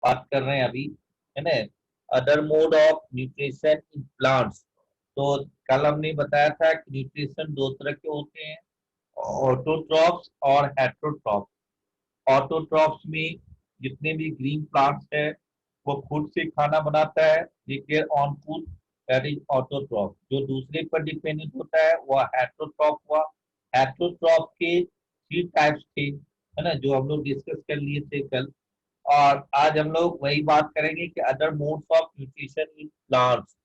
बात कर रहे हैं अभी, है ना। Other mode of nutrition in plants. तो कल हमने बताया था कि न्यूट्रिशन दो तरह के होते हैं, ऑटोट्रॉप्स और हेटरोट्रॉप्स। ऑटोट्रॉप्स में जितने भी ग्रीन प्लांट्स है वो खुद से खाना बनाता है, देखिए on food, that is autotroph. जो दूसरे पर डिपेंडेंट होता है वह हेटरोट्रॉप हुआ। हेटरोट्रॉप के थ्री टाइप्स थे, है ना, जो हम लोग डिस्कस कर लिए थे कल। और आज हम लोग वही बात करेंगे कि other modes of nutrition in plants,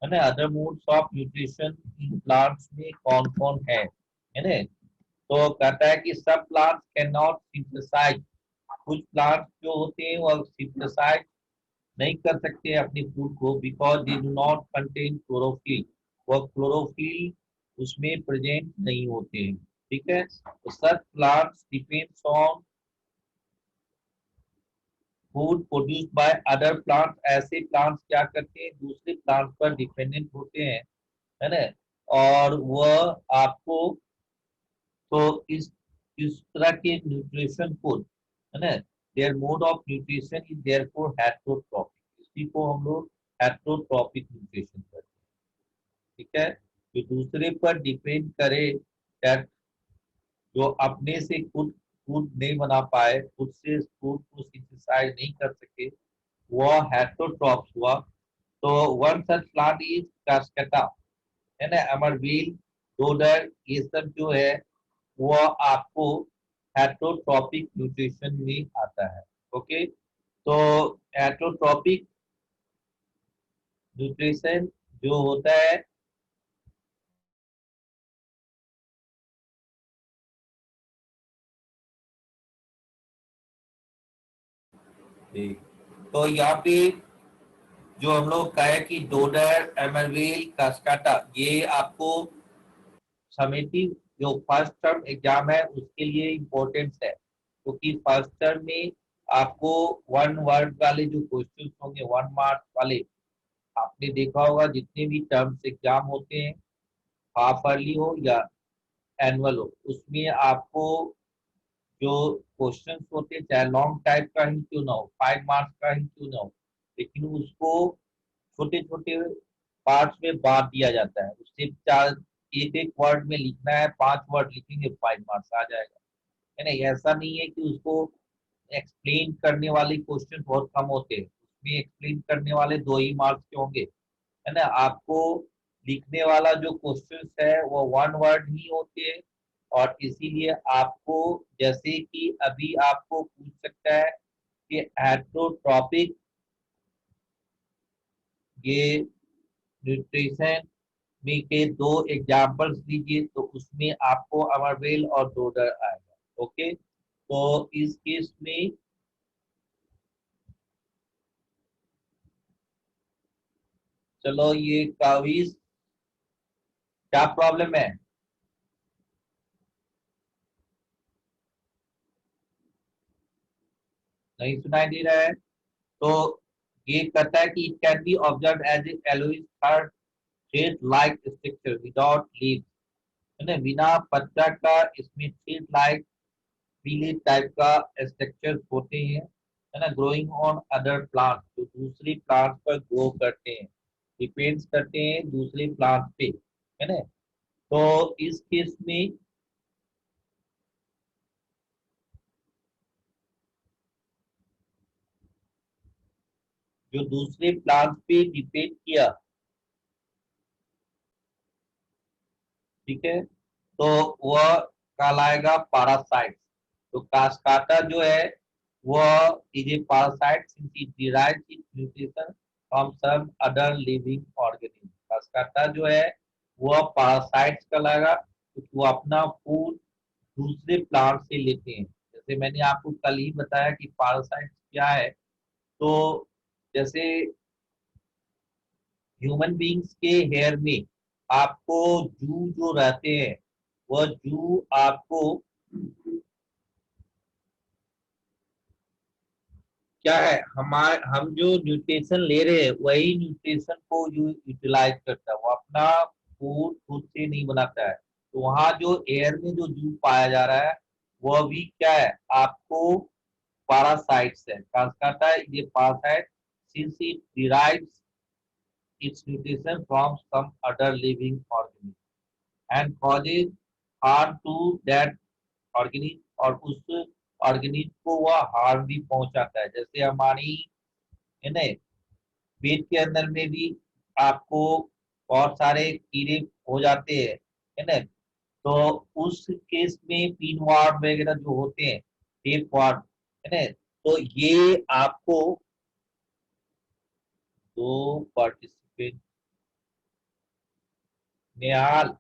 है ना, other modes of nutrition in plants में कौन कौन है ना। तो कहता है कि सब प्लांट्स कैन नॉट सिंथेसाइज, कुछ प्लांट्स जो होते हैं वो सिंथेसाइज नहीं कर सकते अपनी फूड को, because they do not contain chlorophyll. वो क्लोरोफिल उसमें प्रेजेंट नहीं होते हैं, ठीक है। तो सच plants depends on food produce by other plants. ऐसे प्लांट्स क्या करते हैं, दूसरे प्लांट्स पर डिपेंडेंट होते हैं, है ना। और वह आपको, तो इस तरह के न्यूट्रिशन को, है ना, their mode of nutrition is therefore heterotrophic. इसी को हम लोग हेटरोट्रॉपिक न्यूट्रिशन कहते हैं, ठीक है। जो दूसरे पर डिपेंड करे, that जो अपने से खुद फूड नहीं बना पाए, खुद से फूड को सिंथेसाइज नहीं कर सके, वह हेटरोट्रॉप्स हुआ। तो वन सच प्लांट इज कास्केटा, है ना, अमरवील, डोडर, ये सब जो है वह आपको हेटरोट्रॉपिक न्यूट्रिशन में आता है। ओके, तो हेटरोट्रॉपिक न्यूट्रिशन जो होता है, तो यहाँ पे जो हम लोग कहे कि डोडर, एमरविल, कास्काटा, ये आपको समेटिव जो फर्स्ट टर्म एग्जाम है उसके लिए इम्पोर्टेंस है, क्योंकि फर्स्ट टर्म में आपको वन वर्ड वाले जो क्वेश्चन होंगे, वन मार्क्स वाले, आपने देखा होगा जितने भी टर्म्स एग्जाम होते हैं, हाफ अर्ली हो या एनुअल हो, उसमें आपको जो क्वेश्चंस होते हैं, चाहे लॉन्ग टाइप का ही क्यों ना हो, 5 मार्क्स का ही क्यों ना हो, लेकिन उसको छोटे छोटे पार्ट्स में बांट दिया जाता है। उससे चार, एक एक वर्ड में लिखना है, 5 वर्ड लिखेंगे 5 मार्क्स आ जाएगा, है ना। ऐसा नहीं है कि उसको एक्सप्लेन करने वाले क्वेश्चन बहुत कम होते हैं, उसमें एक्सप्लेन करने वाले 2 ही मार्क्स के होंगे, है ना। आपको लिखने वाला जो क्वेश्चंस है वो 1 वर्ड ही होते हैं। और इसीलिए आपको, जैसे कि अभी आपको पूछ सकता है कि हेटरोट्रॉपिक ये न्यूट्रिशन में के दो एग्जाम्पल्स दीजिए, तो उसमें आपको अमरवेल और डोडर आएगा। ओके, तो इस केस में चलो, ये काविज क्या प्रॉब्लम है, नहीं सुनाई दे रहा है। तो ये कहता है कि it can be observe as yellowish third thread like structure without leaves, है ना, बिना पत्ता का इसमें थ्रेड लाइक पीले टाइप का स्ट्रक्चर होते हैं, है ना, ग्रोइंग ऑन अदर प्लांट, जो दूसरे प्लांट पर ग्रो करते हैं, डिपेंड्स करते हैं दूसरे प्लांट पे, है ना। तो इस केस में जो दूसरे प्लांट पे डिपेंड किया, ठीक है, तो वह कहलाएगा पारासाइट। तो कास्काटा जो है वह is a parasite since it derives its nutrition from some other living organism. Cuscuta जो है वह पारासाइट्स कहलाएगा, क्योंकि वो अपना फूड दूसरे प्लांट से लेते हैं। जैसे मैंने आपको कल ही बताया कि पारासाइट्स क्या है। तो जैसे ह्यूमन बींग्स के हेयर में आपको जू जो रहते हैं, वह जू आपको क्या है, हमारे हम जो न्यूट्रिशन ले रहे हैं वही न्यूट्रिशन को यूटिलाइज करता है, वो अपना फूड खुद से नहीं बनाता है। तो वहाँ जो एयर में जो जू पाया जा रहा है वह भी क्या है, आपको parasites है. Cascata is a parasite since it derives its nutrition from some other living organism and causes harm to that organism और उस ऑर्गेनिज्म को वह हार्म भी पहुंचाता है. जैसे हमारी है ना पेट के अंदर में भी आपको बहुत सारे कीड़े हो जाते हैं है ना. तो उस केस में पिन वार्ड वगैरह जो होते हैं टेप वार्ड है ना. तो ये आपको दो पार्टिसिपेंट निहाल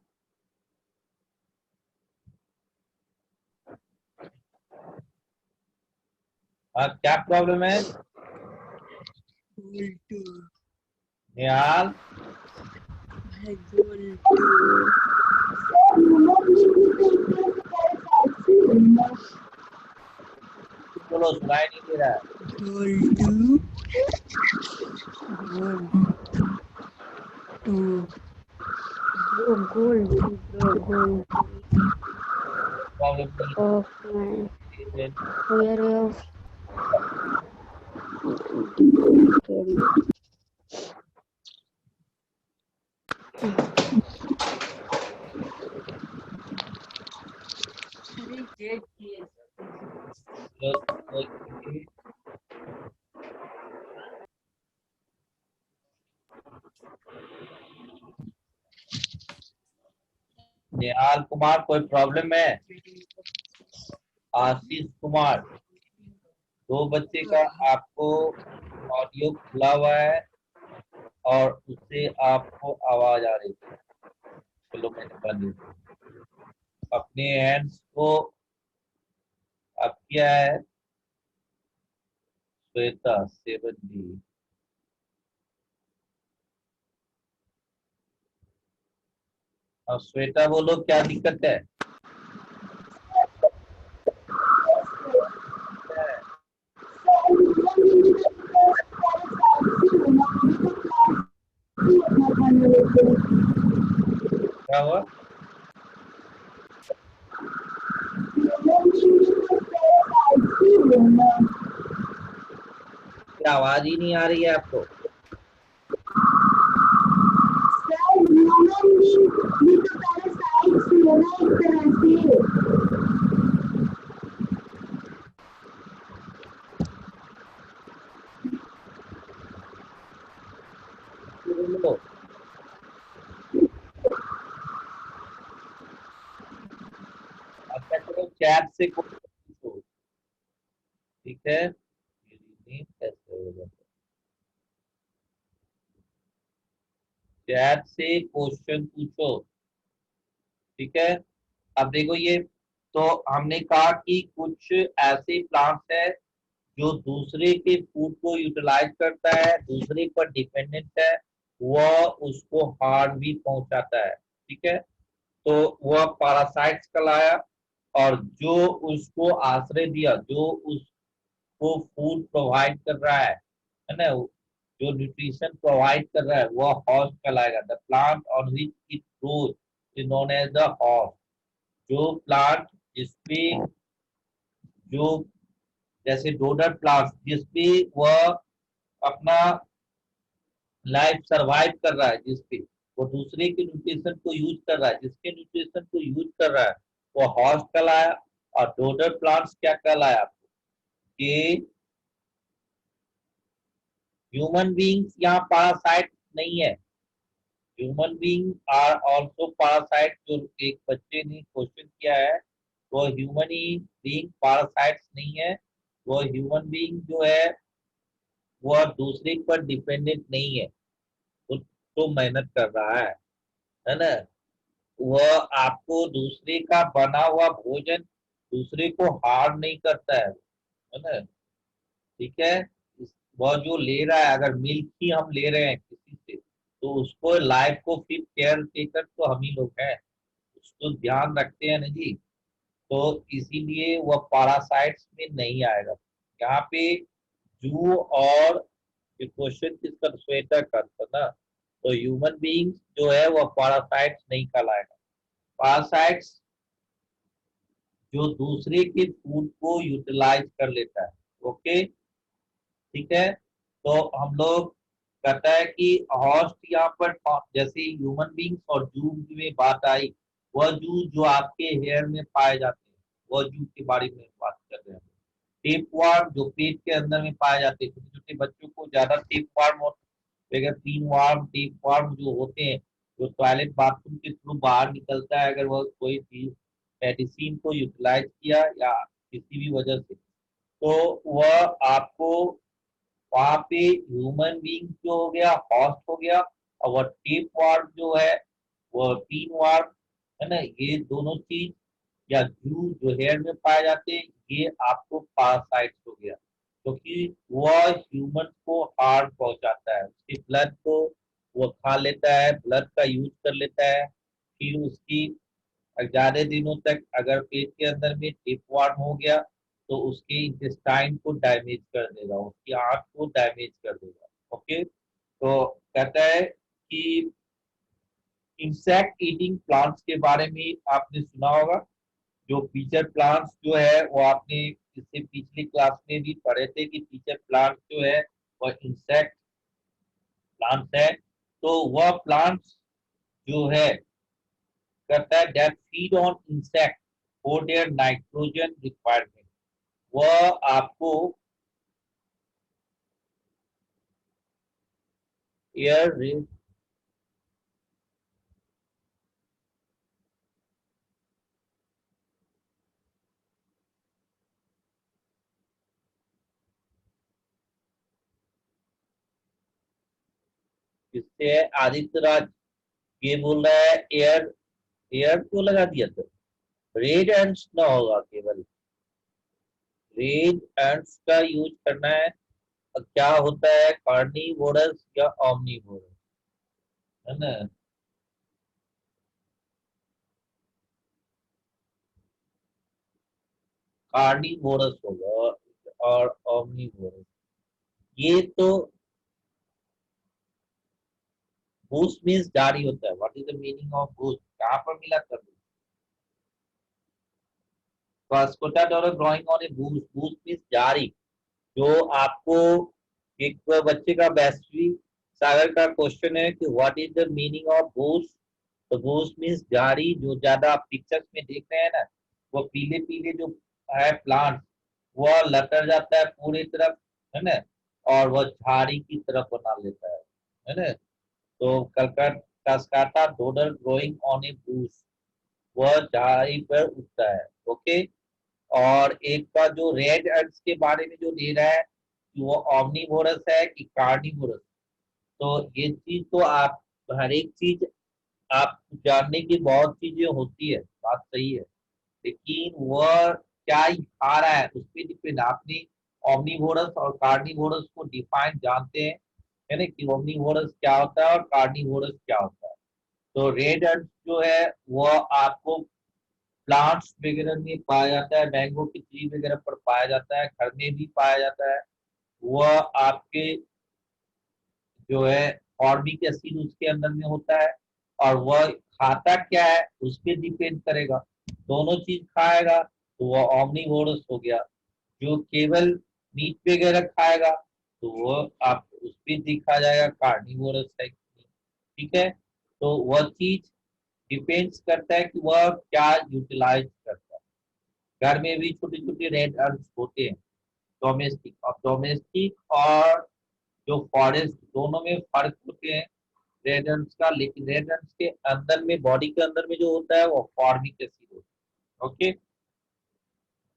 क्या प्रॉब्लम है निहाल. बोलो सुनाई नहीं दे रहा है. निहाल कुमार कोई प्रॉब्लम है. आशीष कुमार दो बच्चे का आपको ऑडियो खुला हुआ है और उससे आपको आवाज आ रही है. चलो मैंने बंद अपने हैंड्स को अब किया है. श्वेता 7D अब श्वेता बोलो क्या दिक्कत है. क्या हुआ क्या आवाज ही नहीं आ रही है आपको. अच्छा चलो चैट से पूछो. ठीक है कैसे होगा चैट से क्वेश्चन पूछो. ठीक है अब देखो ये तो हमने कहा कि कुछ ऐसे प्लांट्स है जो दूसरे के फूड को यूटिलाइज करता है दूसरे पर डिपेंडेंट है वह उसको हार्म भी पहुंचाता है. ठीक है तो वह पैरासाइट्स कहलाया और जो उसको आश्रय दिया जो उसको फूड प्रोवाइड कर रहा है ना जो न्यूट्रिशन प्रोवाइड कर रहा है वह हॉस्ट कहलाएगा. The plant on which it grows is known as the host. जो प्लांट जिसपे जो जैसे डोडर प्लांट जिसपे वह अपना लाइफ सरवाइव कर रहा है जिसपे वो दूसरे के न्यूट्रिशन को यूज कर रहा है जिसके न्यूट्रिशन को यूज कर रहा है वो हॉस्ट कहलाया. और डोडर प्लांट्स क्या कहलाया कि ह्यूमन बींग्स यहाँ पैरासाइट नहीं है. Human being are also parasite. जो एक बच्चे ने क्वेश्चन किया है वो ह्यूमन बींग पैरासाइट्स नहीं है. वो ह्यूमन बींग जो है वह दूसरे पर डिपेंडेंट नहीं है. तो मेहनत कर रहा है ना. वह आपको दूसरे का बना हुआ भोजन दूसरे को हार्म नहीं करता है ना. ठीक है वह जो ले रहा है अगर मिल्क ही हम ले रहे हैं किसी से तो उसको लाइफ को फिर केयर टेकर तो हम ही लोग हैं उसको ध्यान रखते हैं ना जी. तो इसीलिए वह पैरासाइट्स में नहीं आएगा. यहाँ पे जू और क्वेश्चन किसका स्वेटर करता ना तो ह्यूमन बीइंग जो है वह पैरासाइट्स नहीं कहलाएगा. पैरासाइट्स जो दूसरे के फूड को यूटिलाइज कर लेता है ओके, ठीक है। तो हम लोग कहता है कि हॉस्ट यहाँ पर जैसे ह्यूमन बींग्स और जू में बात आई, वह जू जो आपके हेयर में पाए जाते हैं, वह जू के बारे में बात कर रहे हैं। टेप वार्म जो पेट के अंदर में पाए जाते हैं, छोटे छोटे बच्चों को ज्यादा टेप वार्म और पिन वार्म, टेप वार्म जो होते हैं, जो टॉयलेट बाथरूम के थ्रू बाहर निकलता है, अगर वह कोई चीज मेडिसिन को यूटिलाइज किया या किसी भी वजह से, तो वह आपको वहां पे ह्यूमन बींग जो हो गया, हॉस्ट हो गया, और वह टेप वार्म जो है, वह पिन वार्म है ना, ये दोनों चीज या जू जो हेयर में पाए जाते हैं, ये आपको पारासाइट्स हो गया, क्योंकि तो वह ह्यूमन को हार्म पहुंचाता है, उसके ब्लड को वो खा लेता है, ब्लड का यूज कर लेता है, फिर उसकी ज्यादा दिनों तक अगर पेट के अंदर में टेपवार्म हो गया, तो उसके इंटेस्टाइन को डैमेज कर देगा, उसकी आंत को डैमेज कर देगा। ओके, तो कहता है कि इंसेक्ट ईटिंग प्लांट्स के बारे में आपने सुना होगा। जो फीचर प्लांट्स जो है वो आपने इससे पिछली क्लास में भी पढ़े थे कि फीचर प्लांट्स जो है वह इंसेक्ट प्लांट्स है। तो वह प्लांट्स जो है करता है that feed on insect for their nitrogen requirement, वह आपको एयर, जिससे आदित्य राज ये बोल रहा है एयर, एयर को लगा दिया तो रेड एंड्स ना होगा, केवल रेड एंड्स का यूज करना है। और क्या होता है कार्निवोरस या ऑमनीवोरस, है ना, कार्निवोरस होगा और ऑमनीवोरस। ये तो बूस्ट मीन्स जारी होता है, what is the meaning of bush, कहाँ पर मिला कर वास्कोटाडोरा growing on a bush, bush means जारी। जो आपको एक बच्चे का वैश्विक सागर का क्वेश्चन है कि what is the meaning of boost, तो बूस्ट मीन्स जारी, जो ज्यादा आप पिक्चर्स में देख रहे हैं ना, वो पीले पीले जो है प्लांट, वह लतर जाता है पूरी तरफ, है ना, और वह झाड़ी की तरफ बना लेता है ना। तो कलकट Cuscuta dodder growing on a bush, वह झाड़ी पर उगता है। ओके, और एक का जो रेड अर्थ के बारे में जो दे रहा है कि वो ऑमनीवोरस है कि कार्निवोरस, तो ये चीज तो आप हर एक चीज आप जानने की बहुत चीजें होती है, बात सही है, लेकिन वह क्या ही खा रहा है उस पर डिपेंड। आपने ऑमनीवोरस और कार्निवोरस को डिफाइन जानते हैं, है ना, कि ओमनीवोरस क्या होता है और कार्निवोरस क्या होता है। तो रेड अर्थ जो है वह आपको प्लांट्स वगैरह में पाया जाता है, मैंगो की ट्री वगैरह पर पाया जाता है, घर में भी पाया जाता है। वह आपके जो है फॉर्मिक एसिड उसके अंदर में होता है, और वह खाता क्या है उस पर डिपेंड करेगा। दोनों चीज खाएगा तो वह ऑमनीवोरस हो गया, जो केवल मीट वगैरह खाएगा तो वह आप उस पर देखा जाएगा कार्निवोरस है कि नहीं। ठीक है, तो वह चीज डिपेंड्स करता है कि वह क्या यूटिलाइज करता है। घर में भी छोटे छोटे रेड अर्थ होते हैं, डोमेस्टिक, और डोमेस्टिक और जो फॉरेस्ट दोनों में फर्क होते हैं रेड अर्थ का, लेकिन रेड अर्थ के अंदर में बॉडी के अंदर में जो होता है वो फॉर्मिक एसिड होता है। ओके,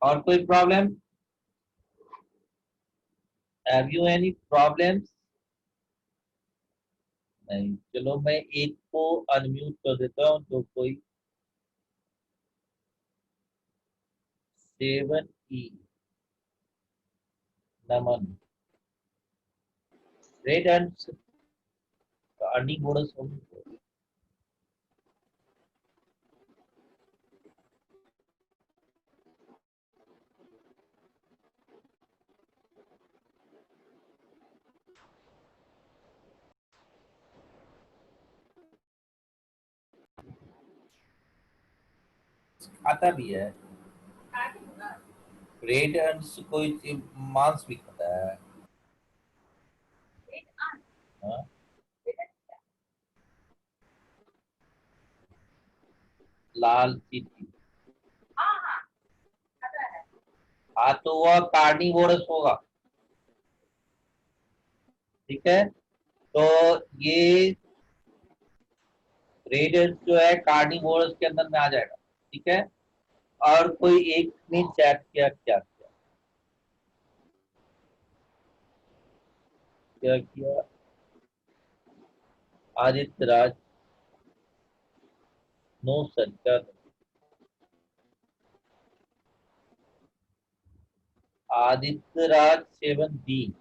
और कोई problem, have you any problems? नहीं, चलो मैं एक को अनम्यूट कर देता हूँ, तो कोई 7E, नमन, रेड अर्थ अर्निंग बोनस होगी। आता भी है, रेड अंश कोई मांस भी खाता है। हाँ? लाल चींटी। हाँ तो वह कार्निवोरस होगा। ठीक है, तो ये रेड अंश जो है कार्निवोरस के अंदर में आ जाएगा। ठीक है, और कोई एक ने चैट किया, क्या किया, क्या किया? आदित्य राज। नो सर, क्या? आदित्य राज 7D।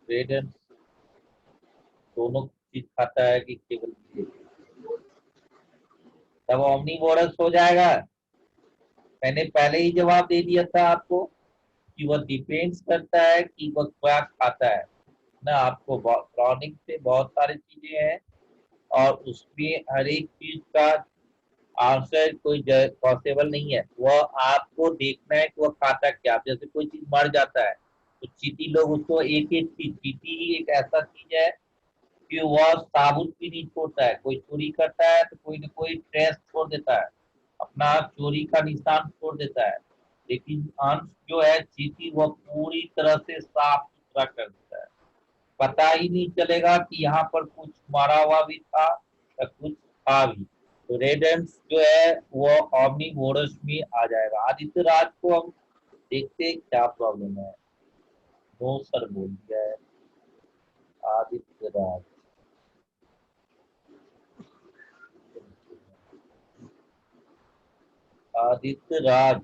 रेड अंश दोनों चीज खाता है कि केवल ये? तब ओमनीवोरस हो जाएगा। मैंने पहले ही जवाब दे दिया था आपको कि वह डिपेंड्स करता है कि वह क्या खाता है ना। आपको क्रॉनिक से बहुत सारी चीजें हैं, और उसमें हर एक चीज का आंसर कोई पॉसिबल नहीं है। वह आपको देखना है कि वह खाता क्या। जैसे कोई चीज मर जाता है तो चींटी लोग उसको एक एक चीज, चींटी ही एक ऐसा चीज है कि वह साबुत भी नहीं छोड़ता है। कोई चोरी करता है तो कोई ना कोई ट्रेस छोड़ देता है, अपना चोरी का निशान छोड़ देता है। लेकिन अंश जो है चींटी, वह पूरी तरह से साफ सुथरा कर देता है। पता ही नहीं चलेगा कि यहाँ पर कुछ मारा हुआ भी था या कुछ था भी। तो रेडेंस जो है वो ऑमनीवोरस में आ जाएगा। आदित्य राज को हम देखते हैं क्या प्रॉब्लम है। नो सर बोल दिया है आदित्य राज। आदित्य राज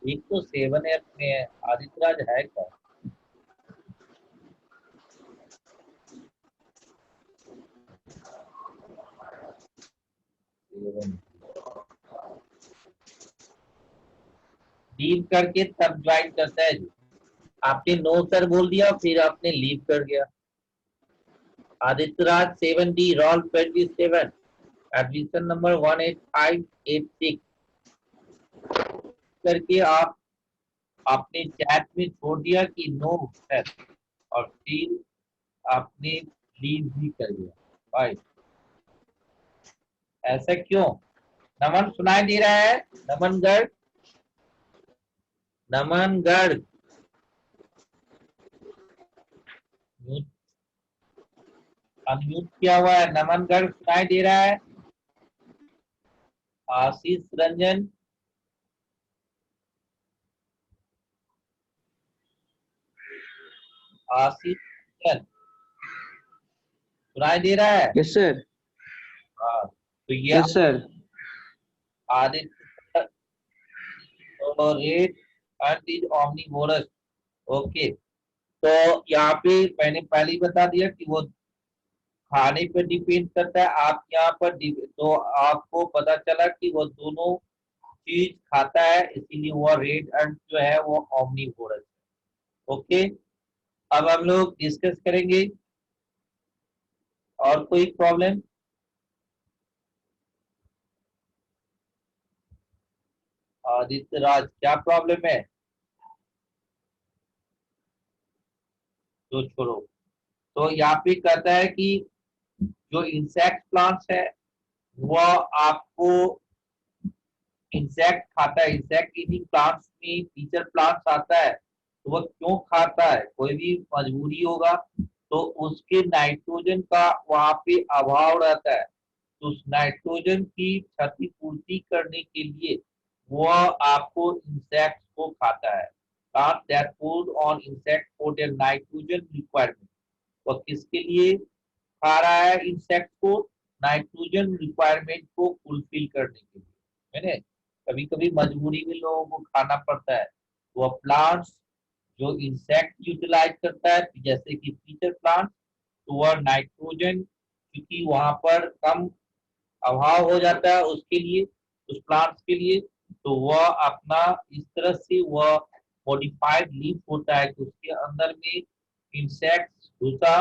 एक तो 7F में है, आदित्य राज है क्या? 7 लीव करके तब ज्वाइन करता है जी। आपने नो सर बोल दिया, फिर आपने लीव कर गया। Aditya Raj 7D role 27, admission number 18586 करके आप आपने चैट में छोड़ दिया कि नो सर, और फिर आपने लीव भी कर दिया। भाई ऐसा क्यों? नमन सुनाई दे रहा है? नमन गर्ग, नमन गर्ग अनम्यूट किया हुआ है। नमन गर्ग सुनाई दे रहा है? आशीष रंजन, आशीष रंजन सुनाई दे रहा है? Yes sir. हाँ, तो ये yes sir. Aditya red earth is omnivorous. Okay, तो यहाँ पे मैंने पहले ही बता दिया कि वो खाने पर डिपेंड करता है। आप यहाँ पर तो आपको पता चला कि वो दोनों चीज खाता है, इसीलिए वो रेड अंट जो है वो ऑमनीवोरस है। ओके, अब हम लोग डिस्कस करेंगे और कोई प्रॉब्लम। आदित्य राज क्या प्रॉब्लम है? तो छोड़ो। तो यहाँ पे कहता है कि जो इंसेक्ट प्लांट्स है वह आपको इंसेक्ट खाता है। इंसेक्ट ईटिंग प्लांट्स में फीचर प्लांट्स आता है, तो वह क्यों खाता है? कोई भी मजबूरी होगा, तो उसके नाइट्रोजन का वहां पे अभाव रहता है। तो उस नाइट्रोजन की क्षतिपूर्ति करने के लिए वह आपको इंसेक्ट को खाता है। Plant that food on insect for their nitrogen requirement. वह किसके लिए खा रहा है इंसेक्ट को? नाइट्रोजन रिक्वायरमेंट को फुलफिल करने के लिए। मैंने कभी कभी मजबूरी में लोगों को खाना पड़ता है। वह प्लांट्स जो इंसेक्ट यूटिलाइज करता है, जैसे कि फीचर प्लांट, तो वह नाइट्रोजन क्योंकि वहां पर कम अभाव हो जाता है उसके लिए, उस प्लांट्स के लिए, तो वह अपना इस तरह से वह मॉडिफाइड लीफ होता है कि उसके अंदर में इंसेक्ट घुसा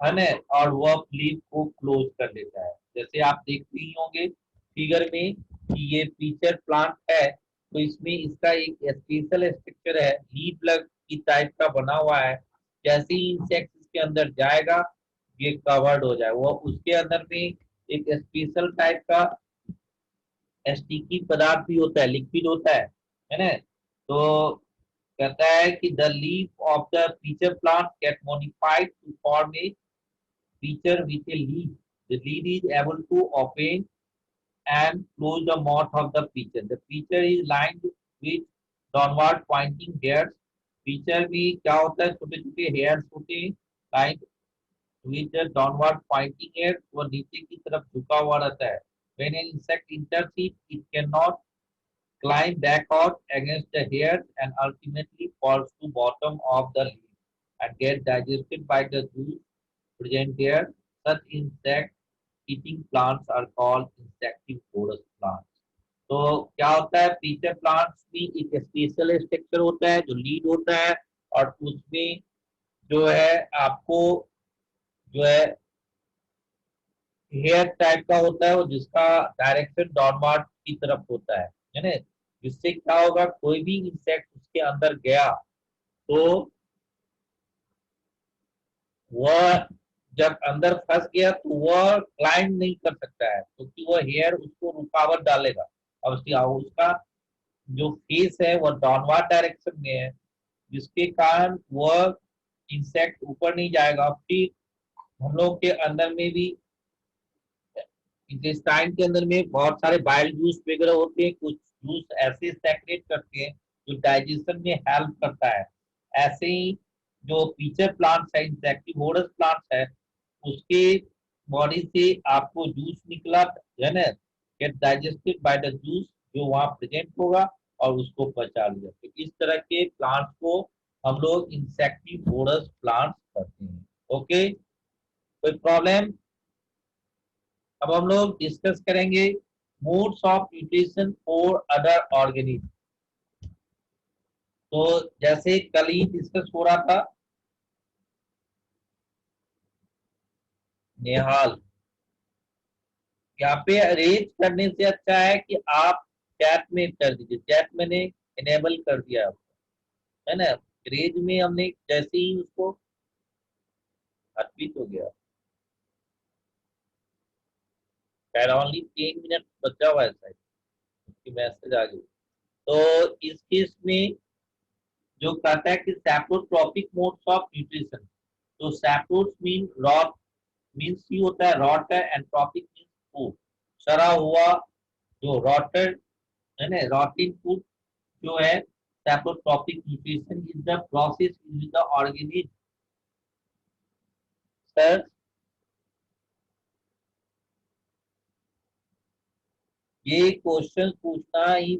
है ना, और वह लीफ को क्लोज कर लेता है। जैसे आप देखते ही होंगे फिगर में कि ये फीचर प्लांट है, तो इसमें इसका एक स्पेशल स्ट्रक्चर है, लीफ लग की टाइप का बना हुआ है। जैसे ही इंसेक्ट इसके अंदर जाएगा ये कवर्ड हो जाए, वो उसके अंदर में एक स्पेशल टाइप का स्टिकी पदार्थ भी होता है, लिक्विड होता है ना। तो कहता है कि the leaf of the pitcher plant get modified to form a pitcher with a leaf. The lid is able to open and close the mouth of the feature. The feature is lined with downward pointing hairs. Feature में क्या होता है, छोटे छोटे hairs होते हैं lined with the downward pointing hairs, वो नीचे की तरफ झुका हुआ रहता है। When an insect enters it, it cannot climb back out against the hairs and ultimately falls to bottom of the leaf and get digested by the juice present there. Such insect eating plants are called insectivorous plants. तो क्या होता है, feature plants में एक special structure होता है जो lead होता है, और उसमें जो है आपको जो है हेयर टाइप का होता है, वो जिसका डायरेक्शन डाउनवर्ड की तरफ होता है ना। जिससे क्या होगा, कोई भी इंसेक्ट उसके अंदर गया तो वह जब अंदर फंस गया तो वह क्लाइंब नहीं कर सकता है, क्योंकि वह हेयर उसको रुकावट डालेगा। और उसका जो फेस है वह डाउनवर्ड डायरेक्शन में है, जिसके कारण वह इंसेक्ट ऊपर नहीं जाएगा। फिर हम लोग के अंदर में भी इंटेस्टाइन के अंदर में बहुत सारे बाइल जूस वगैरह होते हैं, कुछ जूस ऐसे सेक्रेट करते हैं जो डाइजेशन में हेल्प करता है। ऐसे ही जो फीचर प्लांट्स है, इंसेक्टिवोरस प्लांट्स है, उसके बॉडी से आपको जूस निकला है ना, get digested by the juice जो वहां प्रेजेंट होगा और उसको पचा लिया। तो इस तरह के प्लांट्स को हम लोग इंसेक्टिवोरस प्लांट्स कहते हैं। ओके, कोई प्रॉब्लम? अब हम लोग डिस्कस करेंगे modes of nutrition for other organism. तो जैसे कल ही डिस्कस हो रहा था, नेहाल, यहाँ पे अरेंज करने से अच्छा है कि आप चैट में कर दीजिए। चैट मैंने इनेबल कर दिया है ना। रेज में हमने जैसे ही उसको अर्पित हो गया, खैर ओनली 3 मिनट बचा हुआ है शायद, उसकी मैसेज आ गई। तो इस केस में जो कहता है कि सैप्रोट्रॉपिक मोड्स ऑफ न्यूट्रिशन, तो सैप्रोट मीन रॉट, मीन्स ही होता है रॉट है, एंड ट्रॉपिक मीन्स फूड, सड़ा हुआ, जो रॉटेड है ना, रॉटिंग फूड जो है। Saprotrophic nutrition is the process in the organism. Sir ये क्वेश्चन पूछना ही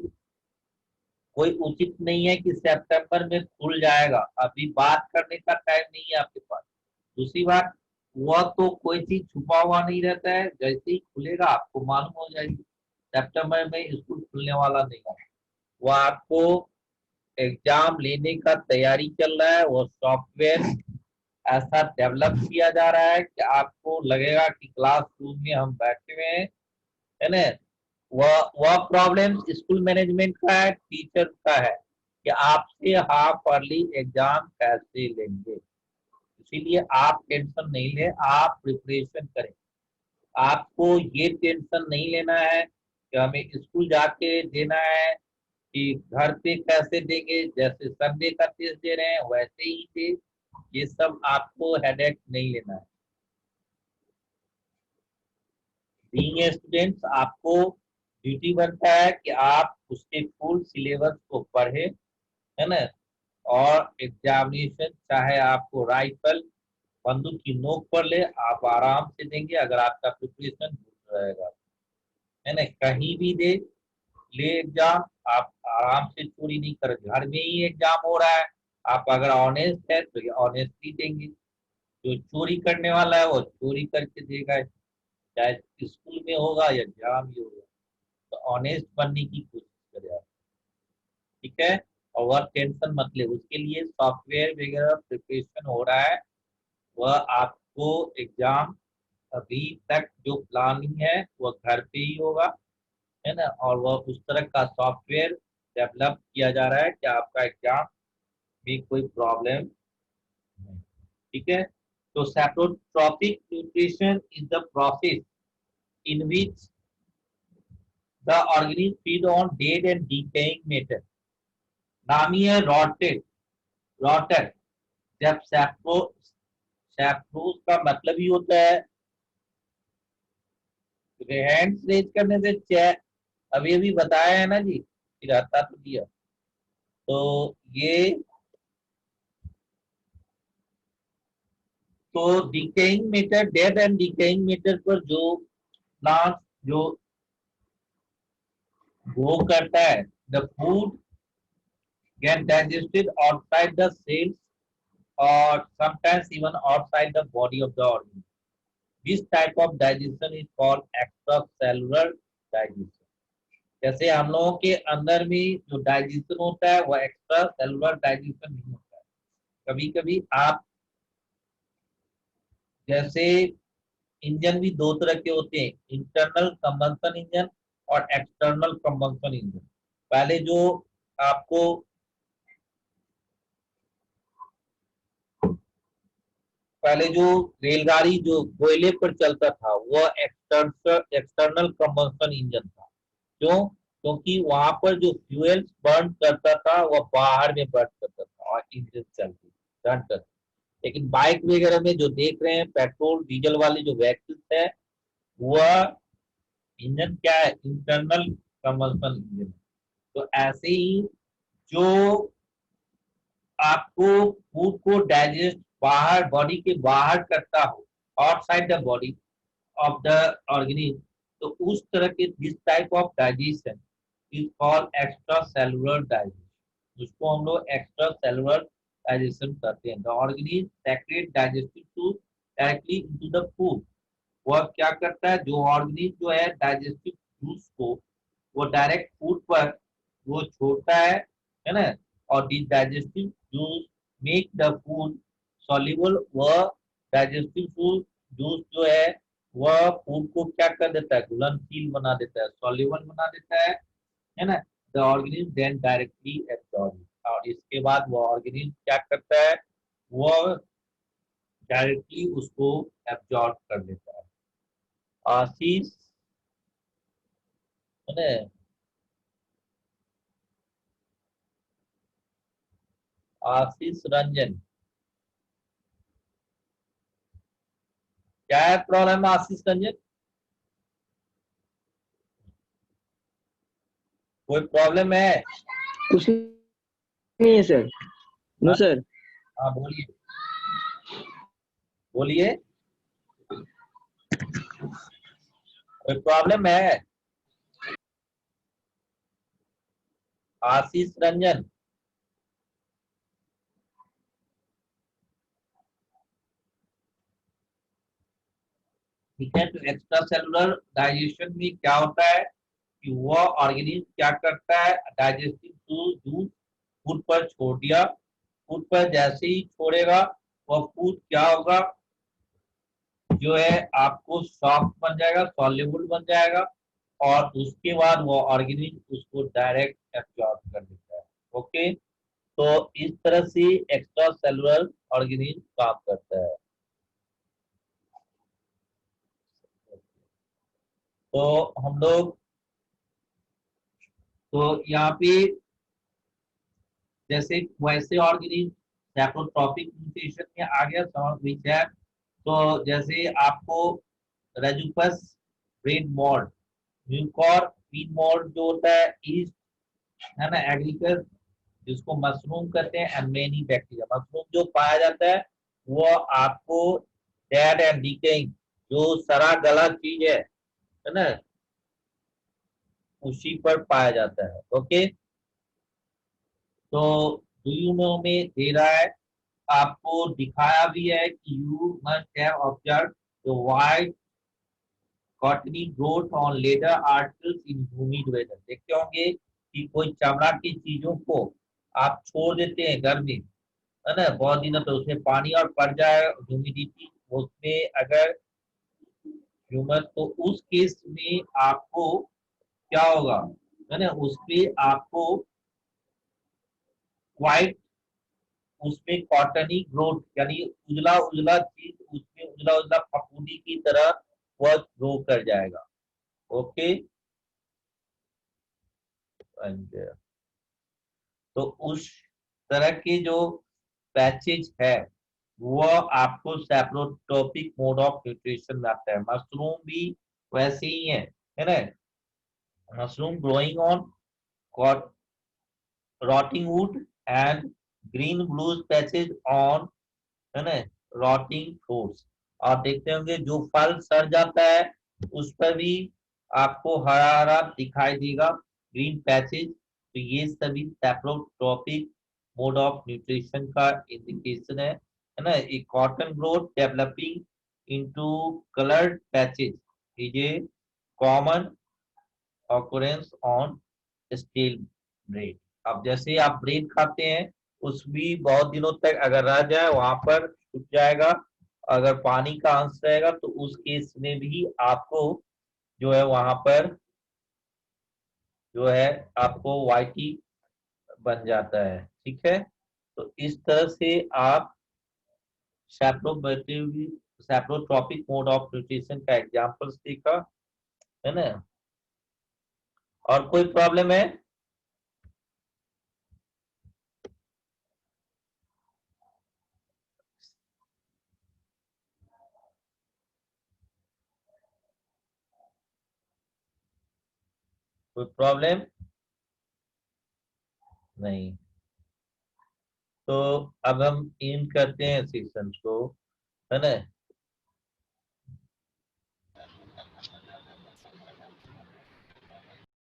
कोई उचित नहीं है कि सितंबर में खुल जाएगा, अभी बात करने का टाइम नहीं है आपके पास। दूसरी बात, वह तो कोई चीज छुपा हुआ नहीं रहता है, जैसे ही खुलेगा आपको मालूम हो जाएगी। सितंबर में स्कूल खुलने वाला नहीं है, वो आपको एग्जाम लेने का तैयारी चल रहा है, वो सॉफ्टवेयर ऐसा डेवलप किया जा रहा है कि आपको लगेगा कि क्लासरूम में हम बैठे हुए हैं, है ना। वह प्रॉब्लम स्कूल मैनेजमेंट का है, टीचर का है कि आपसे हाफ अर्ली एग्जाम कैसे लेंगे। इसीलिए आप टेंशन नहीं ले, आप प्रिपरेशन करें। आपको ये टेंशन नहीं लेना है कि हमें स्कूल जाके देना है कि घर पे कैसे देंगे, जैसे संडे का टेस्ट दे रहे हैं वैसे ही दे। ये सब आपको हेडेक नहीं लेना है। बीइंग ए स्टूडेंट आपको ड्यूटी बनता है कि आप उसके फुल सिलेबस को पढ़े, है ना। और एग्जामिनेशन चाहे आपको राइफल बंदूक की नोक पर ले, आप आराम से देंगे अगर आपका प्रिपरेशन गुड रहेगा, है ना। कहीं भी दे ले एग्जाम, आप आराम से चोरी नहीं कर, घर में ही एग्जाम हो रहा है, आप अगर ऑनेस्ट है तो ये ऑनेस्टली देंगे। जो चोरी करने वाला है वो चोरी करके देगा, चाहे स्कूल में होगा या जहाँ भी होगा। तो ऑनेस्ट बनने की कोशिश करें आप, ठीक है। और वह टेंशन मत ले, उसके लिए सॉफ्टवेयर वगैरह प्रिपरेशन हो रहा है, वह आपको एग्जाम अभी तक जो प्लानिंग है वो घर पे ही होगा, है ना, और वह उस तरह का सॉफ्टवेयर डेवलप किया जा रहा है कि आपका एग्जाम में कोई प्रॉब्लम नहीं। ठीक है। तो saprotrophic nutrition is the process in which the organism feed on dead and decaying matter. नाम ही है रॉटेड रॉटर। जब सैप्रोज का मतलब ही होता है, हैंड्स रेज करने से चेयर, अभी अभी बताया है ना जी, फिर आता तो दिया। तो ये तो decaying matter, dead and decaying matter पर जो प्लांट जो ग्रो करता है, the food get digested outside the cells or sometimes even outside the body of the organism. This type of digestion is called extracellular digestion. जैसे हम लोगों के अंदर में जो डाइजेशन होता है वह एक्स्ट्रा सेलुलर डाइजेशन नहीं होता है। कभी कभी आप जैसे इंजन भी दो तरह के होते हैं, इंटरनल कंबंशन इंजन और एक्सटर्नल कंबंशन इंजन। पहले जो आपको पहले जो रेलगाड़ी जो कोयले पर चलता था वह एक्सटर्नल कंबंशन इंजन था। क्यों? क्योंकि वहां पर जो फ्यूल बर्न करता था वह बाहर में बर्न करता था और इंजन चलती रन करती। लेकिन बाइक वगैरह में जो देख रहे हैं पेट्रोल डीजल वाली जो व्हीकल्स है, वह इंजन क्या है, इंटरनल कंबंशन इंजन। तो ऐसे ही जो आपको फूड को डाइजेस्ट बाहर बॉडी के बाहर करता हो, outside the body of the organism, तो उस तरह के this type of digestion is called extra cellular digestion. उसको हम लोग एक्स्ट्रा सेलुलर डाइजेशन करते हैं। The organism secrete digestive to directly into the food. वह क्या करता है, जो ऑर्गेनिज्म जो है डाइजेस्टिव जूस को वो डायरेक्ट फूड पर वो छोड़ता है ना, और this digestive juice make the food soluble. वह डाइजेस्टिव जूस जो है वह फूड को क्या कर देता है, घुलनशील बना देता है, सॉल्युबल बना देता है ना। The organism then directly absorb, और इसके बाद वह ऑर्गेनिज्म क्या करता है, वह डायरेक्टली उसको एब्जॉर्ब कर लेता है। आशीष, है ना, आशीष रंजन, क्या है प्रॉब्लम आशीष रंजन? कोई प्रॉब्लम है? कुछ नहीं है सर। नो हाँ, सर। हाँ बोलिए बोलिए, कोई प्रॉब्लम है? आशीष रंजन, ठीक है। तो एक्स्ट्रा सेलुलर डाइजेशन में क्या होता है कि वह ऑर्गेनिज्म क्या करता है, डाइजेस्टिव जूस फूड पर छोड़ दिया। फूड पर जैसे ही छोड़ेगा वह फूड क्या होगा, जो है आपको सॉफ्ट बन जाएगा, सॉल्युबल बन जाएगा, और उसके बाद वो ऑर्गेनिज्म उसको डायरेक्ट एब्जॉर्ब कर लेता है। ओके। तो इस तरह से एक्स्ट्रा सेलुलर ऑर्गेनिज्म काम करता है। तो हम लोग तो यहाँ पे जैसे वैसे ऑर्गेनिज्म सैप्रोट्रॉपिक म्यूटेशन में आ गया समझ विच है। तो जैसे आपको रेजुपस ब्रेड मॉल्ट, म्यूकॉर पीन मॉल्ट जो होता है, ईस्ट, है ना, एग्रीकल्चर, जिसको मशरूम कहते हैं, एंड मेनी बैक्टीरिया। मशरूम जो पाया जाता है वो आपको डेड एंड डिकेइंग जो सड़ा गला चीज है ना, उसी पर पाया जाता है। ओके। तो डू यू नो में दे रहा है, आपको दिखाया भी है कि you must have observe the white cottony growth on leather articles in humid weather. देखते होंगे कि कोई चमड़ा की चीजों को आप छोड़ देते हैं घर में, है ना, बहुत दिनों तो उसमें पानी और पड़ जाए, ह्यूमिडिटी उसमें अगर ह्यूमस, तो उस केस में आपको क्या होगा, है ना, उसमें आपको व्हाइट, उसमें कॉटनी ग्रोथ, यानी उजला उजला चीज, उसमें उजला उजला फफूंदी की तरह वह ग्रो कर जाएगा। ओके, तो उस तरह के जो पैचेज है वो आपको सैप्रोटोपिक मोड ऑफ न्यूट्रिशन में आता है। मशरूम भी वैसे ही है ना, mushroom growing on rotting wood and green blues patches on, है ना, rotting fruits। और देखते होंगे जो फल सड़ जाता है उस पर भी आपको हरा हरा दिखाई देगा, ग्रीन पैचेज। तो ये सभी सैप्रोट्रोपिक मोड ऑफ न्यूट्रिशन का इंडिकेशन है ना। A cotton growth developing into coloured patches is a common occurrence on stale bread. अब जैसे आप ब्रेड खाते हैं, उस भी बहुत दिनों तक अगर रह जाए वहां पर सूख जाएगा, अगर पानी का अंश रहेगा तो उस केस में भी आपको जो है वहां पर जो है आपको वाइटी बन जाता है। ठीक है, तो इस तरह से आप सैप्रोट्रॉपिक मोड ऑफ न्यूट्रिशन का एग्जांपल्स देखा, है ना। और कोई प्रॉब्लम है? कोई प्रॉब्लम नहीं? तो अब हम इन करते हैं सेशन को, है ना।